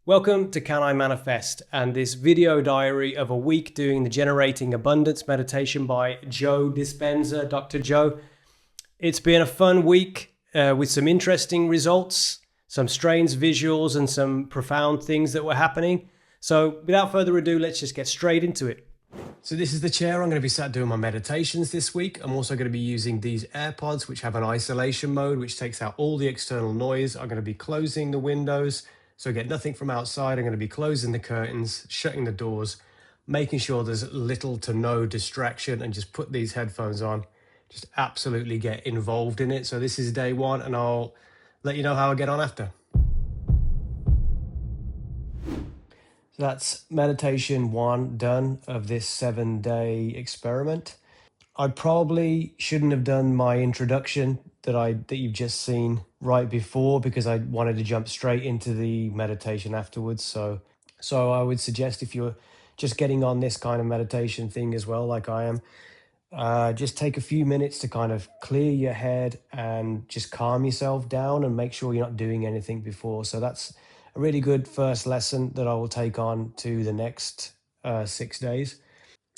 Welcome to Can I Manifest and this video diary of a week doing the Generating Abundance meditation by Joe Dispenza, Dr. Joe. It's been a fun week with some interesting results, some strange visuals and some profound things that were happening. So without further ado, let's just get straight into it. So this is the chair I'm going to be sat doing my meditations this week. I'm also going to be using these AirPods, which have an isolation mode, which takes out all the external noise. I'm going to be closing the windows, so I get nothing from outside. I'm going to be closing the curtains, shutting the doors, making sure there's little to no distraction, and just put these headphones on. Just absolutely get involved in it. So this is day one, and I'll let you know how I get on after. So that's meditation one done of this 7-day experiment. I probably shouldn't have done my introduction that you've just seen right before, because I wanted to jump straight into the meditation afterwards. So I would suggest, if you're just getting on this kind of meditation thing as well, like I am, just take a few minutes to kind of clear your head and just calm yourself down and make sure you're not doing anything before. So that's a really good first lesson that I will take on to the next 6 days.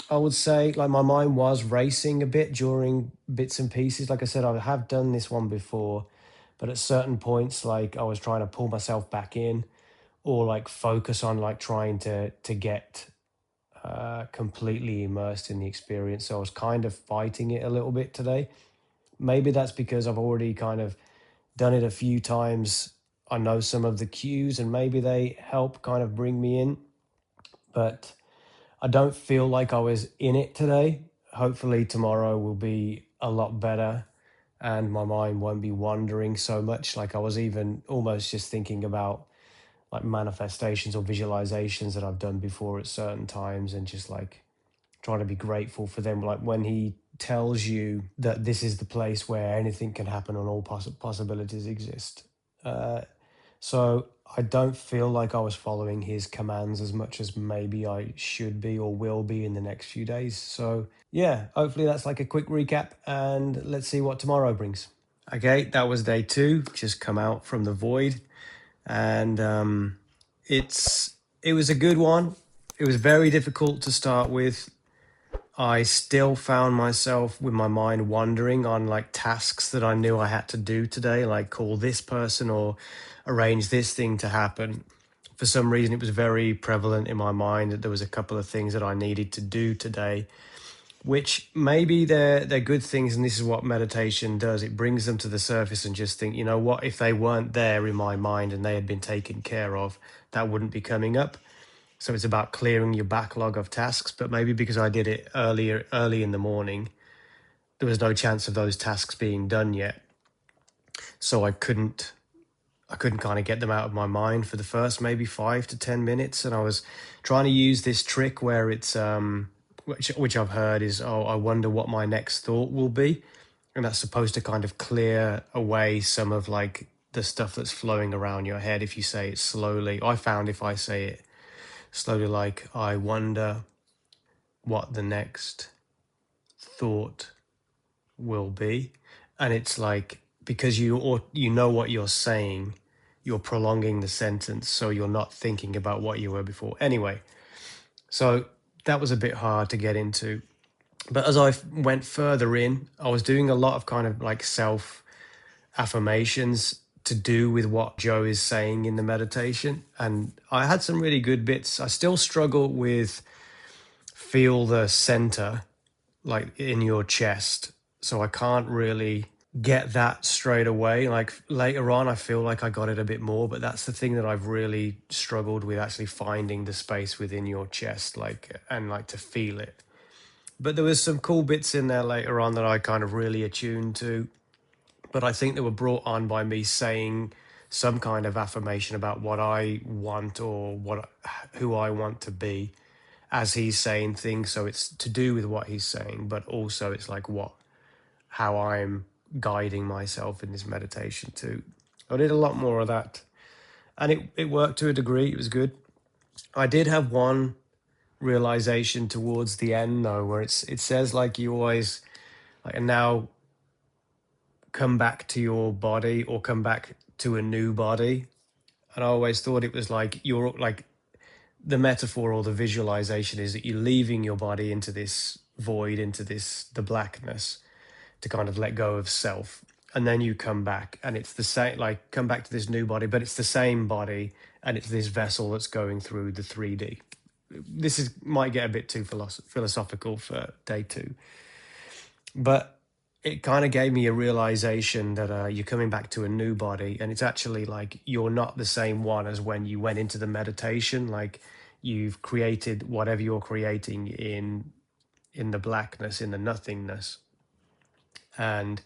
I would say, like, my mind was racing a bit during bits and pieces. Like I said, I have done this one before, but at certain points, like, I was trying to pull myself back in, or like focus on like trying to get completely immersed in the experience. So I was kind of fighting it a little bit today. Maybe that's because I've already kind of done it a few times. I know some of the cues, and maybe they help kind of bring me in, but I don't feel like I was in it today. Hopefully tomorrow will be a lot better and my mind won't be wandering so much. Like, I was even almost just thinking about like manifestations or visualizations that I've done before at certain times, and just like trying to be grateful for them. Like, when he tells you that this is the place where anything can happen and all possibilities exist. So I don't feel like I was following his commands as much as maybe I should be or will be in the next few days. So yeah, hopefully that's like a quick recap, and let's see what tomorrow brings. Okay, that was day 2, just come out from the void, and it was a good one. It was very difficult to start with. I still found myself with my mind wandering on like tasks that I knew I had to do today, like call this person or arrange this thing to happen. For some reason, it was very prevalent in my mind that there was a couple of things that I needed to do today, which maybe they're good things, and this is what meditation does. It brings them to the surface and just think, you know what, if they weren't there in my mind and they had been taken care of, that wouldn't be coming up. So it's about clearing your backlog of tasks. But maybe because I did it early in the morning, there was no chance of those tasks being done yet. So I couldn't kind of get them out of my mind for the first maybe 5 to 10 minutes. And I was trying to use this trick where it's which I've heard is, oh, I wonder what my next thought will be. And that's supposed to kind of clear away some of like the stuff that's flowing around your head if you say it slowly. I found if I say it slowly, like, I wonder what the next thought will be. And it's like, because you know what you're saying, you're prolonging the sentence, so you're not thinking about what you were before. Anyway, so that was a bit hard to get into. But as I went further in, I was doing a lot of kind of like self affirmations to do with what Joe is saying in the meditation. And I had some really good bits. I still struggle with feel the center, like in your chest. So I can't really get that straight away. Like later on, I feel like I got it a bit more, but that's the thing that I've really struggled with, actually finding the space within your chest, like, and like to feel it. But there was some cool bits in there later on that I kind of really attuned to. But I think they were brought on by me saying some kind of affirmation about what I want, or who I want to be, as he's saying things. So it's to do with what he's saying, but also it's like how I'm guiding myself in this meditation too. I did a lot more of that, and it worked to a degree. It was good. I did have one realization towards the end though, where it says like, you always like, and now come back to your body, or come back to a new body. And I always thought it was like you're like the metaphor or the visualization is that you're leaving your body into this void, into this the blackness, to kind of let go of self. And then you come back and it's the same, like come back to this new body, but it's the same body and it's this vessel that's going through the 3D. This is might get a bit too philosophical for day 2, but it kind of gave me a realization that you're coming back to a new body, and it's actually like you're not the same one as when you went into the meditation. Like you've created whatever you're creating in the blackness, in the nothingness, and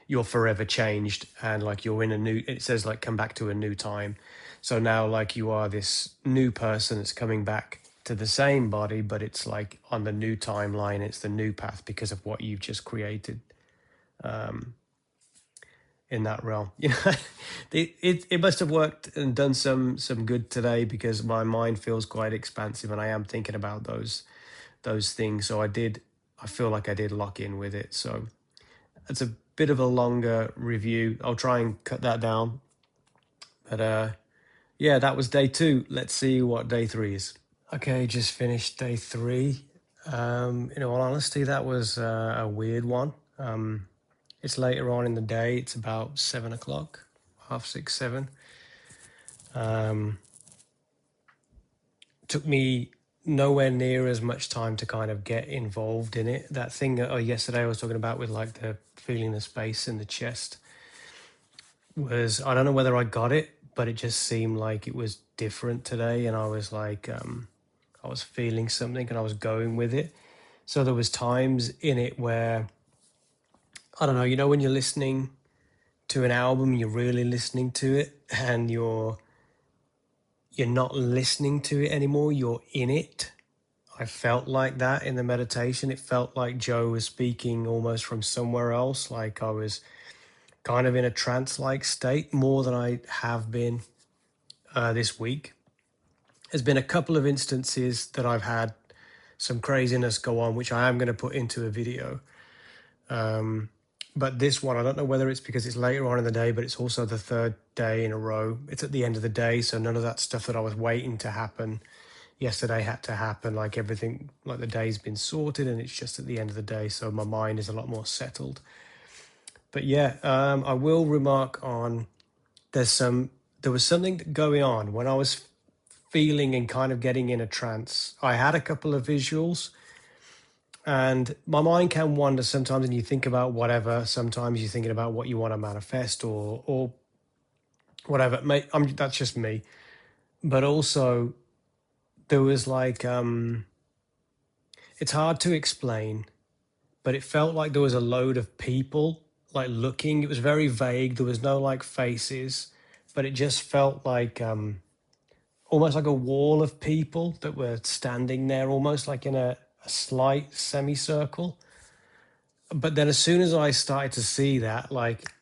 you're forever changed. And like you're in a new, it says like come back to a new time. So now like you are this new person that's coming back to the same body, but it's like on the new timeline, it's the new path because of what you've just created in that realm. You know, it must have worked and done some good today, because my mind feels quite expansive and I am thinking about those things. So I feel like I did lock in with it. So it's a bit of a longer review. I'll try and cut that down. But yeah, that was day 2. Let's see what day 3 is. Okay, just finished day 3. In all honesty, that was a weird one. It's later on in the day. It's about 7 o'clock, 6:30, 7. Took me nowhere near as much time to kind of get involved in it. That thing yesterday I was talking about with like the feeling the space in the chest was, I don't know whether I got it, but it just seemed like it was different today. And I was like, I was feeling something and I was going with it. So there was times in it where, I don't know, you know, when you're listening to an album, you're really listening to it and you're not listening to it anymore, you're in it. I felt like that in the meditation. It felt like Joe was speaking almost from somewhere else, like I was kind of in a trance-like state more than I have been this week. There's been a couple of instances that I've had some craziness go on, which I am going to put into a video. But this one, I don't know whether it's because it's later on in the day, but it's also the 3rd day in a row. It's at the end of the day, so none of that stuff that I was waiting to happen yesterday had to happen. Like everything, like the day's been sorted and it's just at the end of the day, so my mind is a lot more settled. But yeah, I will remark on there was something going on when I was feeling and kind of getting in a trance. I had a couple of visuals, and my mind can wander sometimes, and you think about whatever. Sometimes you're thinking about what you want to manifest or whatever. That's just me. But also, there was like it's hard to explain, but it felt like there was a load of people like looking. It was very vague. There was no like faces, but it just felt like almost like a wall of people that were standing there, almost like in a slight semicircle. But then as soon as I started to see that, like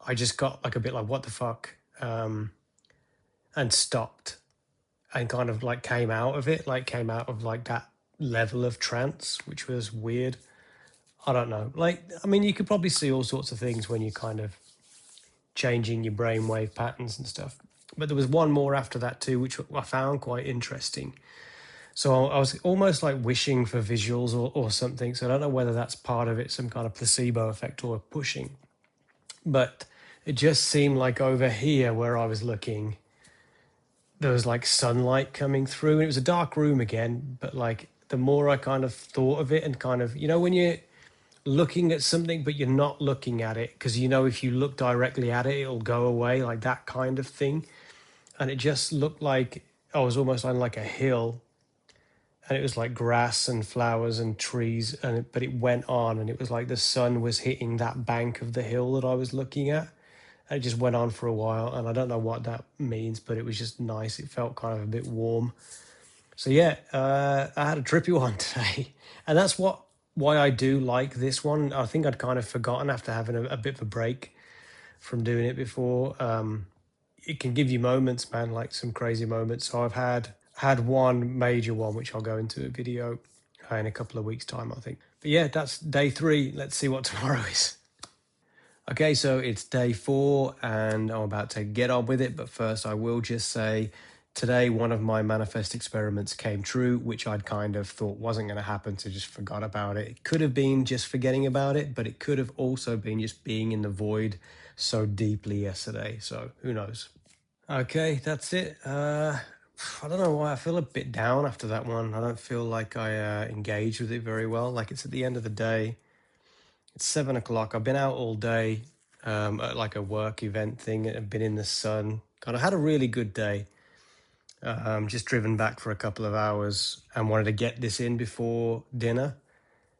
I just got like a bit like, what the fuck? And stopped and kind of like came out of it, like came out of like that level of trance, which was weird. I don't know. Like, I mean, you could probably see all sorts of things when you're kind of changing your brainwave patterns and stuff. But there was one more after that too, which I found quite interesting. So I was almost like wishing for visuals or something. So I don't know whether that's part of it, some kind of placebo effect or pushing. But it just seemed like over here where I was looking, there was like sunlight coming through. And it was a dark room again, but like the more I kind of thought of it and kind of, you know, when you're looking at something but you're not looking at it, because you know if you look directly at it it'll go away, like that kind of thing. And it just looked like I was almost on like a hill, and it was like grass and flowers and trees, but it went on, and it was like the sun was hitting that bank of the hill that I was looking at. And it just went on for a while, and I don't know what that means, but it was just nice. It felt kind of a bit warm. So yeah, I had a trippy one today, and that's why I do like this one. I think I'd kind of forgotten after having a bit of a break from doing it before. It can give you moments, man, like some crazy moments. So I've had one major one, which I'll go into a video in a couple of weeks' time, I think. But yeah, that's day 3. Let's see what tomorrow is. Okay, so it's day 4 and I'm about to get on with it. But first, I will just say today, one of my manifest experiments came true, which I'd kind of thought wasn't going to happen, so just forgot about it. It could have been just forgetting about it, but it could have also been just being in the void so deeply yesterday. So who knows? Okay, that's it. I don't know why I feel a bit down after that one. I don't feel like I engaged with it very well. Like it's at the end of the day. It's 7 o'clock. I've been out all day at like a work event thing. I've been in the sun. Kind of had a really good day. Just driven back for a couple of hours and wanted to get this in before dinner.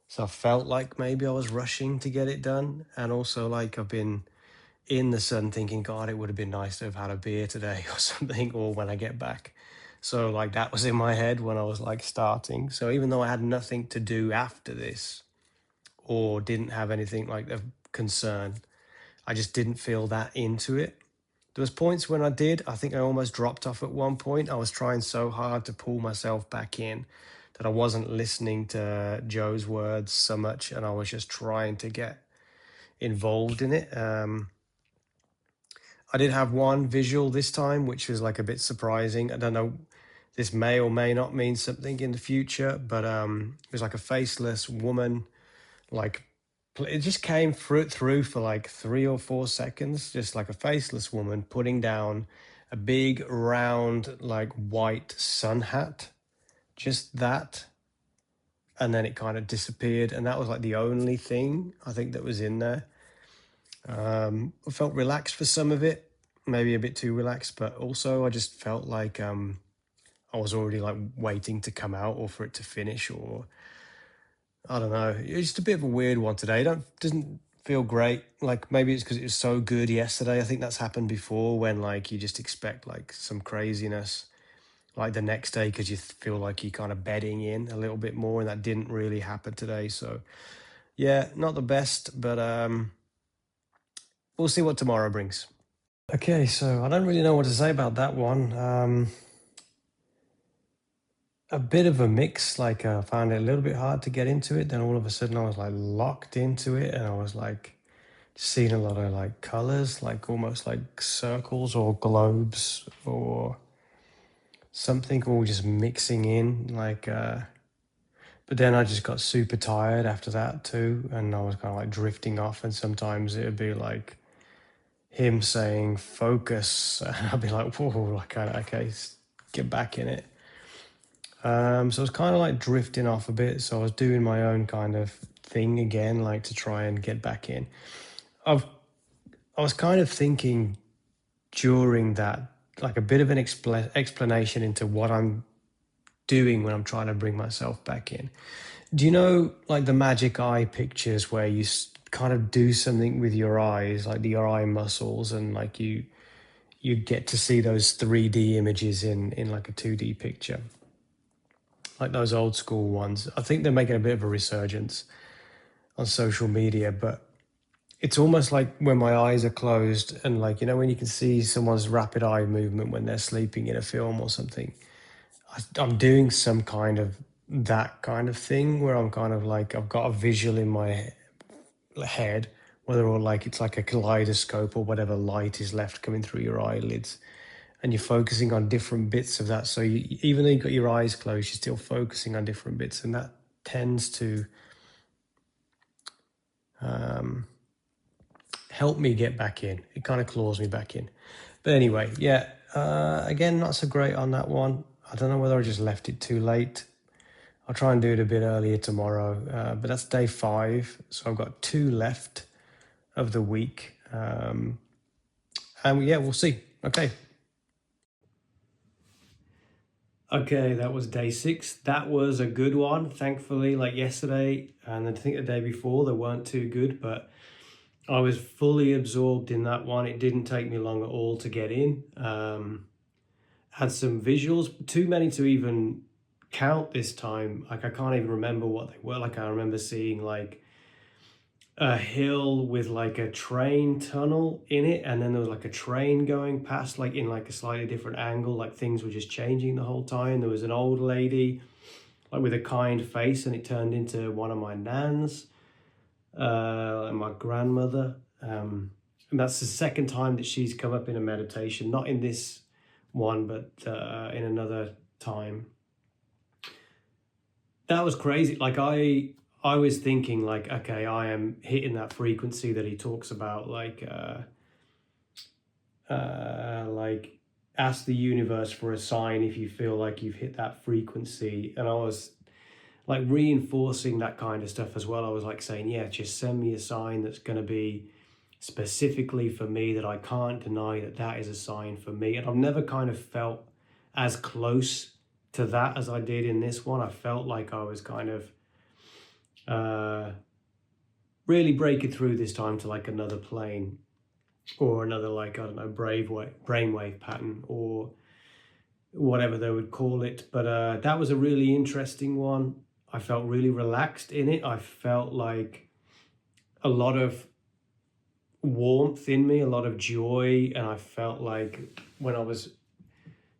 So I felt like maybe I was rushing to get it done. And also like I've been in the sun thinking, God, it would have been nice to have had a beer today or something, or when I get back. So like that was in my head when I was like starting. So even though I had nothing to do after this, or didn't have anything like of concern, I just didn't feel that into it. There was points when I did. I think I almost dropped off at one point. I was trying so hard to pull myself back in that I wasn't listening to Joe's words so much, and I was just trying to get involved in it. I did have one visual this time, which was like a bit surprising. I don't know, this may or may not mean something in the future, but it was like a faceless woman, like it just came through for like 3 or 4 seconds, just like a faceless woman putting down a big round like white sun hat, just that, and then it kind of disappeared, and that was like the only thing I think that was in there. I felt relaxed for some of it, maybe a bit too relaxed, but also I just felt like I was already like waiting to come out or for it to finish, or I don't know. It's just a bit of a weird one today. Doesn't feel great. Like maybe it's because it was so good yesterday. I think that's happened before when like you just expect like some craziness like the next day because you feel like you're kind of bedding in a little bit more, and that didn't really happen today. So yeah, not the best, but we'll see what tomorrow brings. Okay, so I don't really know what to say about that one. A bit of a mix. Like I found it a little bit hard to get into it. Then all of a sudden I was like locked into it, and I was like seeing a lot of like colors, like almost like circles or globes or something, all just mixing in. Like, but then I just got super tired after that too, and I was kind of like drifting off. And sometimes it would be like him saying focus, and I'd be like, whoa, I kind of okay, get back in it. So I was kind of like drifting off a bit. So I was doing my own kind of thing again, like to try and get back in. I was kind of thinking during that, like a bit of an explanation into what I'm doing when I'm trying to bring myself back in. Do you know, like the magic eye pictures where you kind of do something with your eyes, like your eye muscles, and like you get to see those 3D images in like a 2D picture, like those old school ones. I think they're making a bit of a resurgence on social media, but it's almost like when my eyes are closed and like, you know, when you can see someone's rapid eye movement when they're sleeping in a film or something, I'm doing some kind of that kind of thing where I'm kind of like, I've got a visual in my head, whether or like it's like a kaleidoscope or whatever light is left coming through your eyelids. And you're focusing on different bits of that. So even though you've got your eyes closed, you're still focusing on different bits. And that tends to help me get back in. It kind of claws me back in. But anyway, yeah, again, not so great on that one. I don't know whether I just left it too late. I'll try and do it a bit earlier tomorrow, but that's day 5. So I've got 2 left of the week. And yeah, we'll see. Okay. Okay, that was day 6. That was a good one. Thankfully, like yesterday and I think the day before, they weren't too good, but I was fully absorbed in that one. It didn't take me long at all to get in. Had some visuals, too many to even count this time. Like I can't even remember what they were. Like I remember seeing like a hill with like a train tunnel in it, and then there was like a train going past like in like a slightly different angle, like things were just changing the whole time. There was an old lady like with a kind face, and it turned into one of my nans, my grandmother. And that's the second time that she's come up in a meditation, not in this one, but in another time. That was crazy. Like I was thinking like, okay, I am hitting that frequency that he talks about, like ask the universe for a sign if you feel like you've hit that frequency. And I was like reinforcing that kind of stuff as well. I was like saying, yeah, just send me a sign that's going to be specifically for me, that I can't deny that that is a sign for me. And I've never kind of felt as close to that as I did in this one. I felt like I was kind of really breaking through this time to like another plane, or another, like, I don't know, brainwave pattern, or whatever they would call it. But that was a really interesting one. I felt really relaxed in it. I felt like a lot of warmth in me, a lot of joy. And I felt like when I was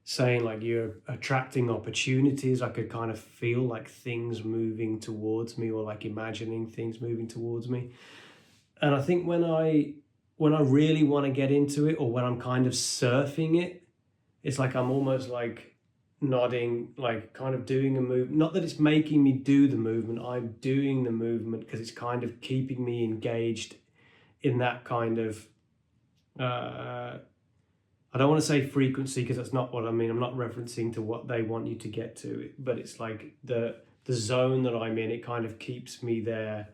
saying like you're attracting opportunities, I could kind of feel like things moving towards me, or like imagining things moving towards me. And I think when I really want to get into it, or when I'm kind of surfing it, it's like I'm almost like nodding, like kind of doing a move. Not that it's making me do the movement, I'm doing the movement because it's kind of keeping me engaged in that kind of I don't want to say frequency, because that's not what I mean. I'm not referencing to what they want you to get to, but it's like the zone that I'm in, it kind of keeps me there.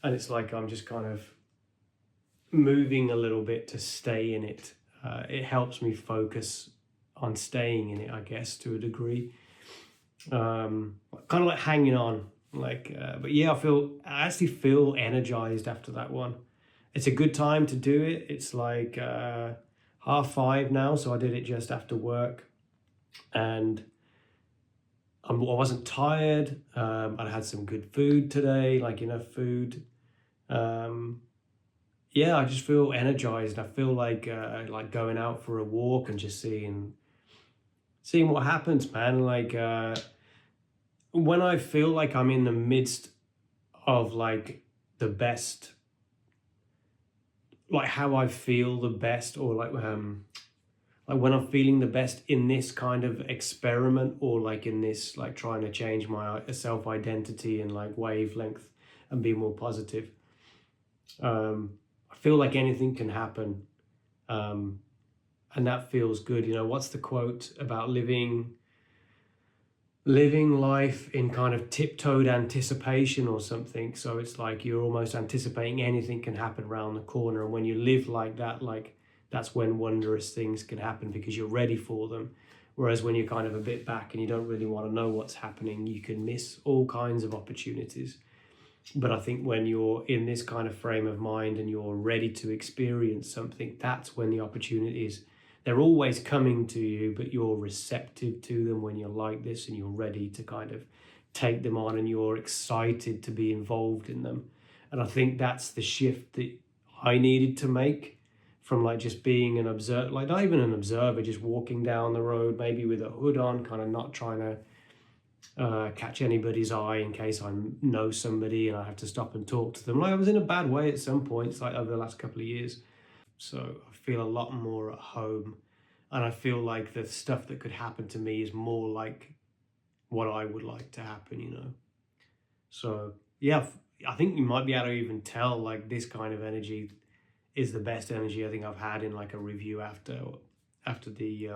And it's like I'm just kind of moving a little bit to stay in it. It helps me focus on staying in it, I guess, to a degree. Kind of like hanging on, like. But yeah, I actually feel energized after that one. It's a good time to do it. It's like 5:30 now, so I did it just after work, and I wasn't tired. I had some good food today, like enough food. Yeah, I just feel energized. I feel like going out for a walk and just seeing what happens, man. Like when I feel like I'm in the midst of like the best, like how I feel the best, or like when I'm feeling the best in this kind of experiment, or like in this, like trying to change my self-identity and like wavelength and be more positive. I feel like anything can happen. And that feels good. You know, what's the quote about living life in kind of tiptoed anticipation or something? So it's like you're almost anticipating anything can happen around the corner. And when you live like that, like that's when wondrous things can happen, because you're ready for them. Whereas when you're kind of a bit back and you don't really want to know what's happening, you can miss all kinds of opportunities. But I think when you're in this kind of frame of mind and you're ready to experience something, that's when the opportunities, they're always coming to you, but you're receptive to them when you're like this and you're ready to kind of take them on and you're excited to be involved in them. And I think that's the shift that I needed to make, from like just being an observer, like not even an observer, just walking down the road, maybe with a hood on, kind of not trying to catch anybody's eye in case I know somebody and I have to stop and talk to them. Like I was in a bad way at some points, like over the last couple of years. So I feel a lot more at home, and I feel like the stuff that could happen to me is more like what I would like to happen, you know. So yeah, I think you might be able to even tell like this kind of energy is the best energy I think I've had in like a review after the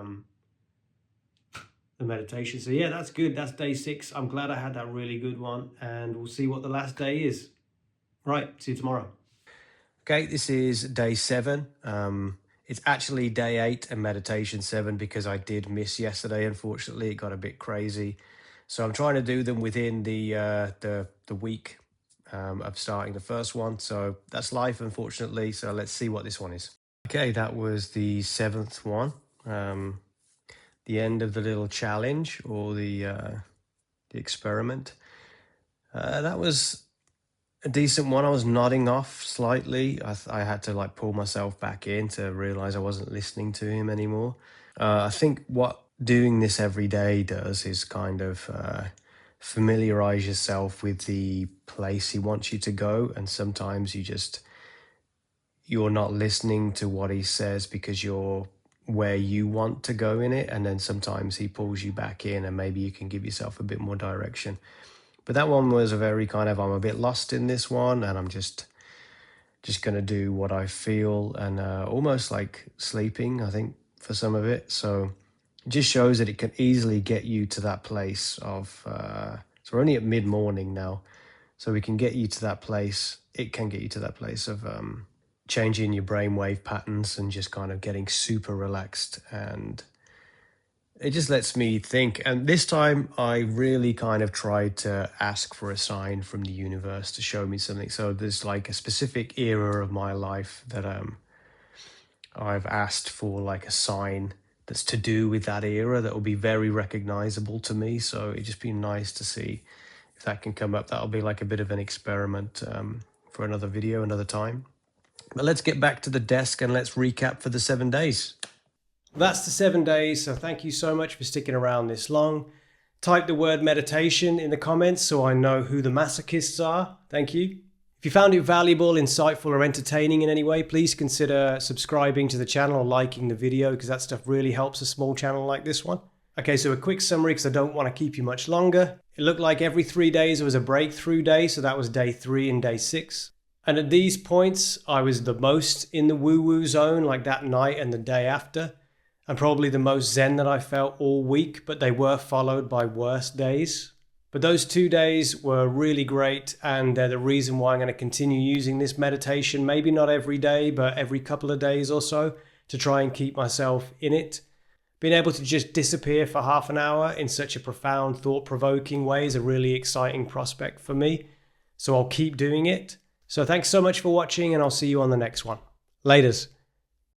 meditation. So yeah, that's good. That's day 6. I'm glad I had that really good one, and we'll see what the last day is. Right, see you tomorrow. Okay, this is day 7. It's actually day 8 and meditation 7, because I did miss yesterday. Unfortunately, it got a bit crazy. So I'm trying to do them within the week of starting the first one. So that's life, unfortunately. So let's see what this one is. Okay, that was the 7th one. The end of the little challenge, or the experiment. That was a decent one. I was nodding off slightly. I had to like pull myself back in to realize I wasn't listening to him anymore. I think what doing this every day does is kind of familiarize yourself with the place he wants you to go, and sometimes you just you're not listening to what he says because you're where you want to go in it, and then sometimes he pulls you back in and maybe you can give yourself a bit more direction. But that one was a very kind of, I'm a bit lost in this one, and I'm just going to do what I feel, and almost like sleeping, I think, for some of it. So it just shows that it can easily get you to that place of, so we're only at mid-morning now, so we can get you to that place. It can get you to that place of changing your brainwave patterns and just kind of getting super relaxed. And it just lets me think. And this time I really kind of tried to ask for a sign from the universe to show me something. So there's like a specific era of my life that I've asked for, like a sign that's to do with that era that will be very recognizable to me. So it'd just be nice to see if that can come up. That'll be like a bit of an experiment for another video, another time. But let's get back to the desk and let's recap for the 7 days. That's the 7 days, so thank you so much for sticking around this long. Type the word meditation in the comments so I know who the masochists are. Thank you. If you found it valuable, insightful, or entertaining in any way, please consider subscribing to the channel or liking the video, because that stuff really helps a small channel like this one. Okay, so a quick summary because I don't want to keep you much longer. It looked like every 3 days there was a breakthrough day, so that was day 3 and day 6. And at these points, I was the most in the woo-woo zone, like that night and the day after, and probably the most zen that I felt all week, but they were followed by worse days. But those 2 days were really great, and they're the reason why I'm going to continue using this meditation, maybe not every day, but every couple of days or so, to try and keep myself in it. Being able to just disappear for half an hour in such a profound, thought-provoking way is a really exciting prospect for me. So I'll keep doing it. So thanks so much for watching, and I'll see you on the next one. Laters.